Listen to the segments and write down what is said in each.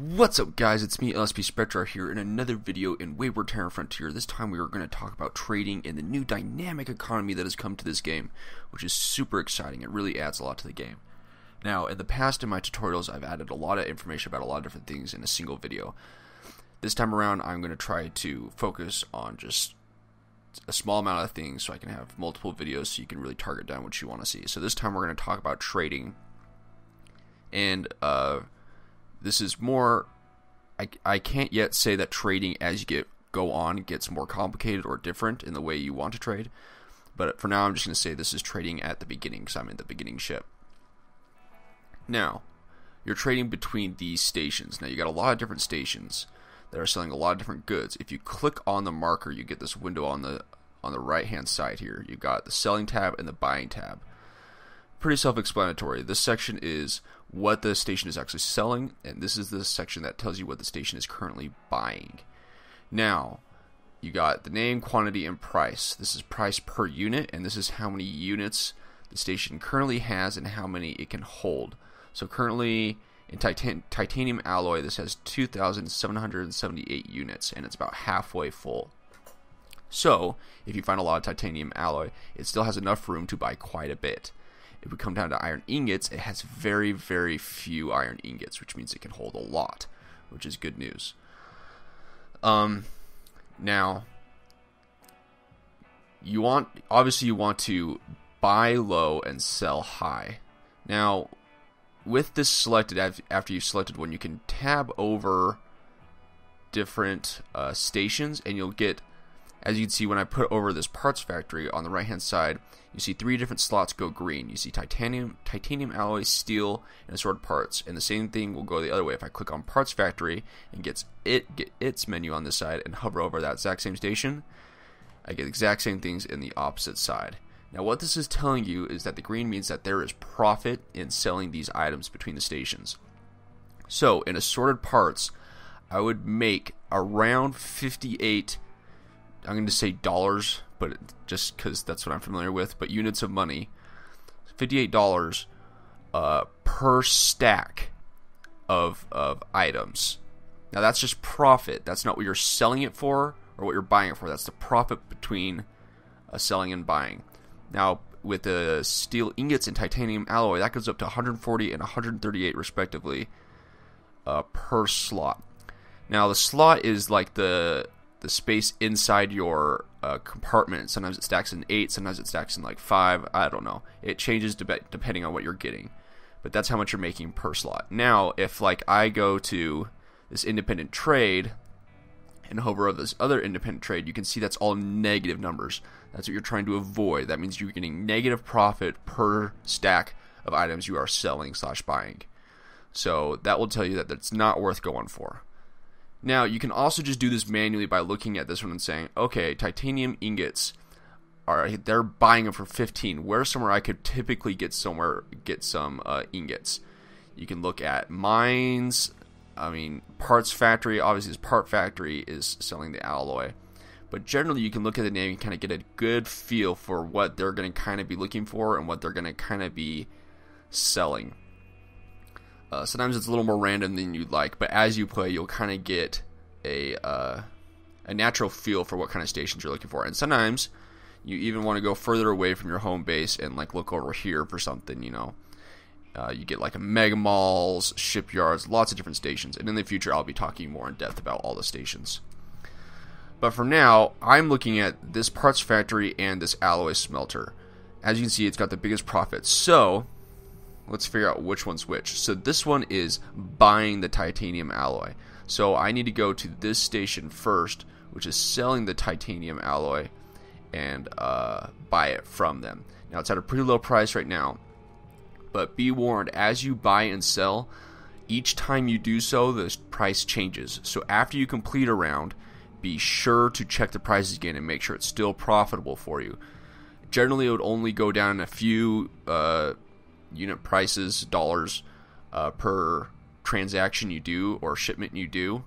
What's up, guys? It's me, Spectrar here in another video in Wayward Terran Frontier. This time we are going to talk about trading in the new dynamic economy that has come to this game, which is super exciting. It really adds a lot to the game. Now, in the past in my tutorials, I've added a lot of information about a lot of different things in a single video. This time around, I'm going to try to focus on just a small amount of things so I can have multiple videos so you can really target down what you want to see. So this time we're going to talk about trading, and this is more, I can't yet say that trading as you go on gets more complicated or different in the way you want to trade, but for now I'm just going to say this is trading at the beginning because I'm in the beginning ship. Now, you're trading between these stations. Now you got a lot of different stations that are selling a lot of different goods. If you click on the marker, you get this window on the right hand side here. You got the selling tab and the buying tab. Pretty self-explanatory. This section is what the station is actually selling, and this is the section that tells you what the station is currently buying. Now, you got the name, quantity, and price. This is price per unit, and this is how many units the station currently has and how many it can hold. So currently, in titanium alloy, this has 2,778 units, and it's about halfway full. So, if you find a lot of titanium alloy, it still has enough room to buy quite a bit. If we come down to iron ingots, it has very, very few iron ingots, which means it can hold a lot, which is good news. Now, obviously you want to buy low and sell high. Now, with this selected, after you've selected one, you can tab over different stations, and you'll get, as you can see when I put over this parts factory on the right hand side, you see 3 different slots go green. You see titanium alloy, steel, and assorted parts. And the same thing will go the other way. If I click on parts factory and get its menu on this side and hover over that exact same station, I get the exact same things in the opposite side. Now what this is telling you is that the green means that there is profit in selling these items between the stations. So in assorted parts, I would make around 58, I'm going to say dollars, but just because that's what I'm familiar with, but units of money, $58 per stack of items. Now that's just profit. That's not what you're selling it for or what you're buying it for. That's the profit between selling and buying. Now with the steel ingots and titanium alloy, that goes up to 140 and 138 respectively per slot. Now the slot is like the space inside your compartment. Sometimes it stacks in 8, sometimes it stacks in like 5, I don't know. It changes depending on what you're getting. But that's how much you're making per slot. Now, if like I go to this independent trade and hover over this other independent trade, you can see that's all negative numbers. That's what you're trying to avoid. That means you're getting negative profit per stack of items you are selling / buying. So that will tell you that it's not worth going for. Now, you can also just do this manually by looking at this one and saying, okay, titanium ingots, they're buying them for 15. Where's somewhere I could typically get some ingots? You can look at mines. Parts factory. Obviously, this part factory is selling the alloy. But generally, you can look at the name and kind of get a good feel for what they're going to kind of be looking for and what they're going to kind of be selling. Sometimes it's a little more random than you'd like, but as you play, you'll kind of get a natural feel for what kind of stations you're looking for. And sometimes you even want to go further away from your home base and like look over here for something. You get like a mega malls, shipyards, lots of different stations. And in the future, I'll be talking more in depth about all the stations. But for now, I'm looking at this parts factory and this alloy smelter. As you can see, it's got the biggest profit. So let's figure out which one's which. So this one is buying the titanium alloy. So I need to go to this station first, which is selling the titanium alloy, and buy it from them. Now it's at a pretty low price right now, but be warned, as you buy and sell, each time you do so, the price changes. So after you complete a round, be sure to check the prices again and make sure it's still profitable for you. Generally, it would only go down a few unit prices, dollars per transaction you do or shipment you do,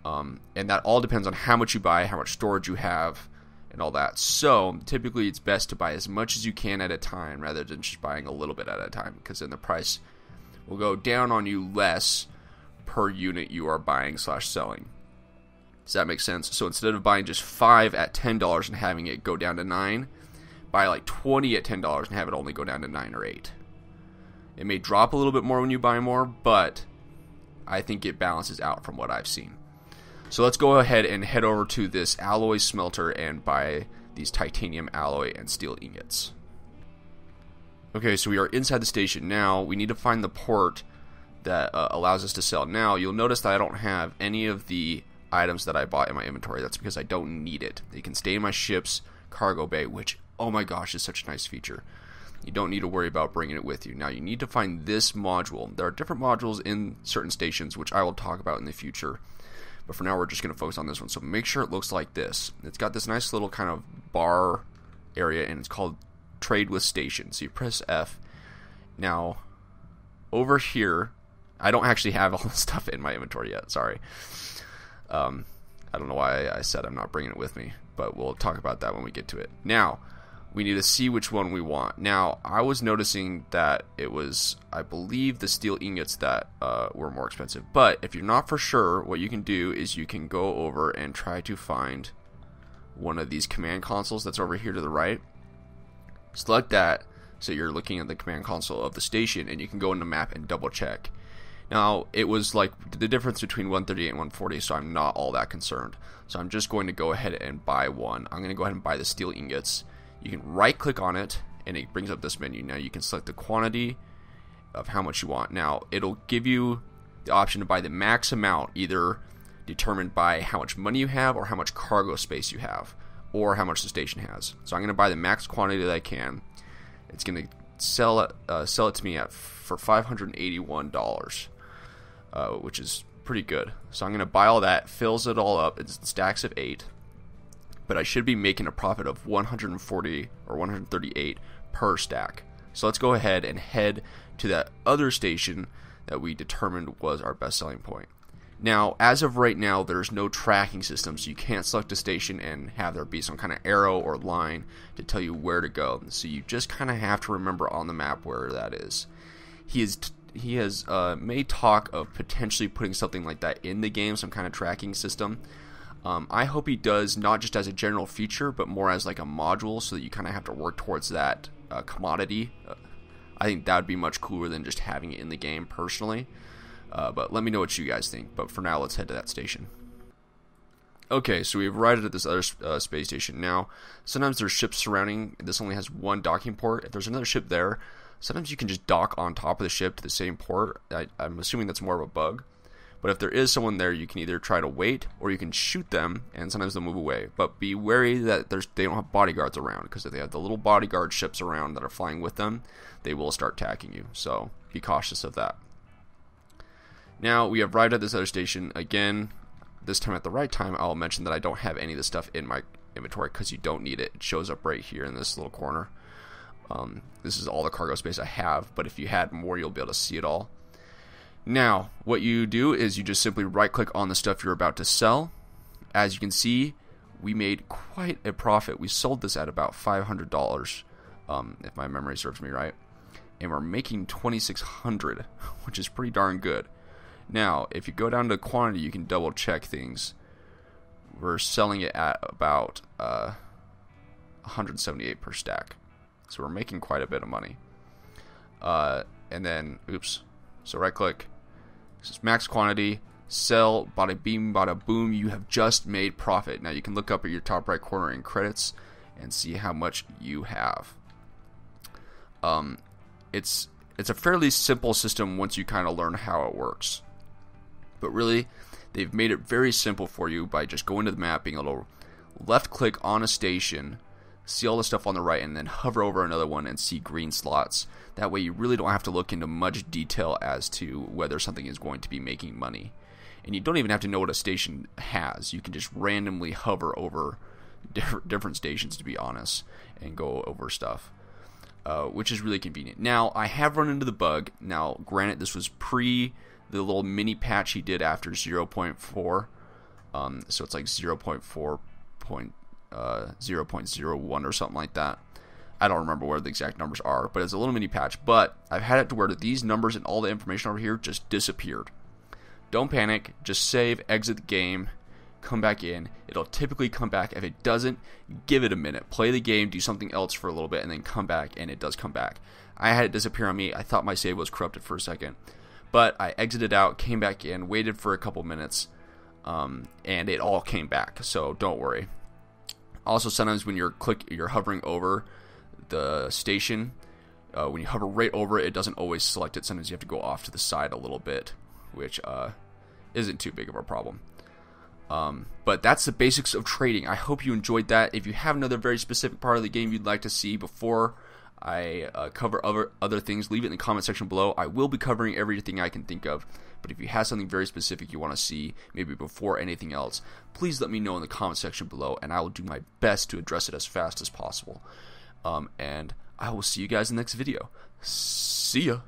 and that all depends on how much you buy, how much storage you have, and all that. So typically it's best to buy as much as you can at a time rather than just buying a little bit at a time, because then the price will go down on you less per unit you are buying / selling. Does that make sense? So instead of buying just 5 at $10 and having it go down to 9, buy like 20 at $10 and have it only go down to 9 or 8. It may drop a little bit more when you buy more, but I think it balances out from what I've seen. So let's go ahead and head over to this alloy smelter and buy these titanium alloy and steel ingots. Okay, so we are inside the station now. We need to find the port that allows us to sell. Now, you'll notice that I don't have any of the items that I bought in my inventory. That's because I don't need it. They can stay in my ship's cargo bay, which, oh my gosh, is such a nice feature. You don't need to worry about bringing it with you. Now, you need to find this module. There are different modules in certain stations, which I will talk about in the future. But for now, we're just going to focus on this one. So make sure it looks like this. It's got this nice little kind of bar area, and it's called Trade with Station. So you press F. Now, over here, I don't actually have all the stuff in my inventory yet. Sorry. I don't know why I said I'm not bringing it with me, but we'll talk about that when we get to it. Now, we need to see which one we want. Now, I was noticing that it was, I believe, the steel ingots that were more expensive. But if you're not for sure, what you can do is you can go over and try to find one of these command consoles that's over here to the right. Select that, so you're looking at the command console of the station, and you can go in the map and double check. Now, it was like the difference between 138 and 140, so I'm not all that concerned. So I'm just going to go ahead and buy one. I'm going to go ahead and buy the steel ingots. You can right click on it, and it brings up this menu. Now you can select the quantity of how much you want. Now, it'll give you the option to buy the max amount, either determined by how much money you have or how much cargo space you have, or how much the station has. So I'm going to buy the max quantity that I can. It's going to sell it to me for $581, which is pretty good. So I'm going to buy all that, fills it all up. It's stacks of 8, but I should be making a profit of 140 or 138 per stack. So let's go ahead and head to that other station that we determined was our best selling point. Now, as of right now, there's no tracking system, so you can't select a station and have there be some kind of arrow or line to tell you where to go. So you just kind of have to remember on the map where that is. He has made talk of potentially putting something like that in the game, some kind of tracking system. I hope he does, not just as a general feature, but more as like a module, so that you kind of have to work towards that commodity. I think that would be much cooler than just having it in the game, personally. But let me know what you guys think. But for now, let's head to that station. Okay, so we've arrived at this other space station. Now, sometimes there's ships surrounding. This only has one docking port. If there's another ship there, sometimes you can just dock on top of the ship to the same port. I'm assuming that's more of a bug. But if there is someone there, you can either try to wait, or you can shoot them, and sometimes they'll move away. But be wary that they don't have bodyguards around, because if they have the little bodyguard ships around that are flying with them, they will start attacking you. So be cautious of that. Now, we have arrived at this other station. Again, this time at the right time, I'll mention that I don't have any of this stuff in my inventory, because you don't need it. It shows up right here in this little corner. This is all the cargo space I have, but if you had more, you'll be able to see it all. Now, what you do is you just simply right-click on the stuff you're about to sell. As you can see, we made quite a profit. We sold this at about $500, if my memory serves me right. And we're making $2,600, which is pretty darn good. Now, if you go down to quantity, you can double check things. We're selling it at about 178 per stack. So we're making quite a bit of money. And then, oops. So right click. This is max quantity. Sell. Bada bing, bada boom. You have just made profit. Now you can look up at your top right corner in credits and see how much you have. It's a fairly simple system once you kind of learn how it works. But really, they've made it very simple for you by just going to the map, being able to left click on a station, see all the stuff on the right, and then hover over another one and see green slots. That way you really don't have to look into much detail as to whether something is going to be making money. And you don't even have to know what a station has. You can just randomly hover over different stations, to be honest, and go over stuff, which is really convenient. Now, I have run into the bug. Now, granted, this was pre the little mini patch he did after 0.4, so it's like 0.0.01 or something like that. I don't remember where the exact numbers are, but it's a little mini patch. But I've had it to where these numbers and all the information over here just disappeared. Don't panic. Just save, exit the game, come back in. It'll typically come back. If it doesn't, give it a minute. Play the game, do something else for a little bit, and then come back, and it does come back. I had it disappear on me. I thought my save was corrupted for a second. But I exited out, came back in, waited for a couple minutes, and it all came back. So don't worry. Also, sometimes when you're hovering over the station, when you hover right over it, it doesn't always select it. Sometimes you have to go off to the side a little bit, which isn't too big of a problem. But that's the basics of trading. I hope you enjoyed that. If you have another very specific part of the game you'd like to see before I cover other things, leave it in the comment section below. I will be covering everything I can think of. But if you have something very specific you want to see, maybe before anything else, please let me know in the comment section below, and I will do my best to address it as fast as possible. And I will see you guys in the next video. See ya!